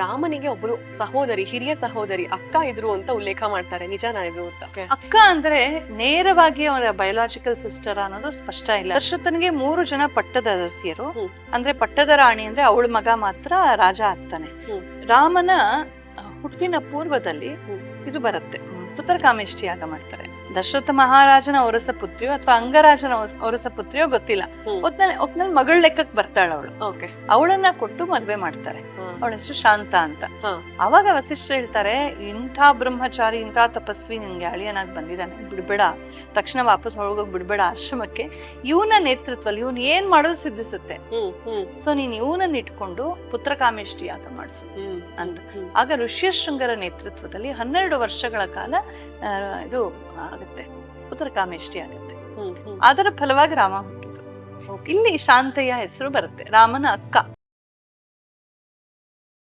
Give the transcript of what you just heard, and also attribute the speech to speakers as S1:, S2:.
S1: ರಾಮನಿಗೆ ಒಬ್ರು ಸಹೋದರಿ, ಹಿರಿಯ ಸಹೋದರಿ ಅಕ್ಕ ಇದ್ರು ಅಂತ ಉಲ್ಲೇಖ ಮಾಡ್ತಾರೆ. ನಿಜನಾ ಇದು ಅಂತ?
S2: ಅಕ್ಕ ಅಂದ್ರೆ ನೇರವಾಗಿ ಅವರ ಬಯೋಲಾಜಿಕಲ್ ಸಿಸ್ಟರ್ ಅನ್ನೋದು ಸ್ಪಷ್ಟ ಇಲ್ಲ. ದಶರಥನಿಗೆ 3 ಜನ ಪಟ್ಟದ ಅರಸಿಯರು. ಅಂದ್ರೆ ಪಟ್ಟದ ರಾಣಿ ಅಂದ್ರೆ ಅವಳ ಮಗ ಮಾತ್ರ ರಾಜ ಆಗ್ತಾನೆ. ರಾಮನ ಹುಟ್ಟಿನ ಪೂರ್ವದಲ್ಲಿ ಇದು ಬರುತ್ತೆ, ಪುತ್ರಕಾಮೇಷ್ಟಿ ಯಾಗ ಮಾಡ್ತಾರೆ. ದಶರಥ ಮಹಾರಾಜನ ಔರಸ ಪುತ್ರಿಯೋ ಅಥವಾ ಅಂಗರಾಜನ ಔರಸ ಪುತ್ರಿಯೋ ಗೊತ್ತಿಲ್ಲ. ಒಟ್ನಲ್ಲಿ ಮಗಳ ಲೆಕ್ಕಕ್ಕೆ ಬರ್ತಾಳ ಅವಳು. ಅವಳನ್ನ ಕೊಟ್ಟು ಮದ್ವೆ ಮಾಡ್ತಾರೆ. ಅವಳ ಹೆಸರು ಶಾಂತ ಅಂತ. ಅವಾಗ ವಸಿಷ್ಠ ಹೇಳ್ತಾರೆ, ಇಂಥ ಬ್ರಹ್ಮಚಾರಿ, ಇಂಥ ತಪಸ್ವಿ ನಿನ್ಗೆ ಅಳಿಯನಾಗಿ ಬಂದಿದ್ದಾನೆ, ಬಿಡ್ಬೇಡ, ತಕ್ಷಣ ವಾಪಸ್ ಹೋಗೋಗ್ ಬಿಡ್ಬೇಡ ಆಶ್ರಮಕ್ಕೆ. ಇವನ ನೇತೃತ್ವದಲ್ಲಿ ಇವನ್ ಏನ್ ಮಾಡೋದು ಸಿದ್ಧಿಸುತ್ತೆ. ಸೊ ನೀನ್ ಇವನನ್ನ ಇಟ್ಕೊಂಡು ಪುತ್ರಕಾಮೇಷ್ಟಿ ಯಾಗ ಮಾಡಿಸು ಅಂತ. ಆಗ ಋಷ್ಯಶೃಂಗರ ನೇತೃತ್ವದಲ್ಲಿ 12 ವರ್ಷಗಳ ಕಾಲ ಇದು ಆಗುತ್ತೆ, ಪುತ್ರಕಾಮೇಷ್ಟಿ ಆಗುತ್ತೆ. ಅದರ ಫಲವಾಗಿ ರಾಮ ಹುಟ್ಟಿದ್ರು. ಇಲ್ಲಿ ಶಾಂತಯ್ಯ ಹೆಸರು ಬರುತ್ತೆ, ರಾಮನ ಅಕ್ಕ.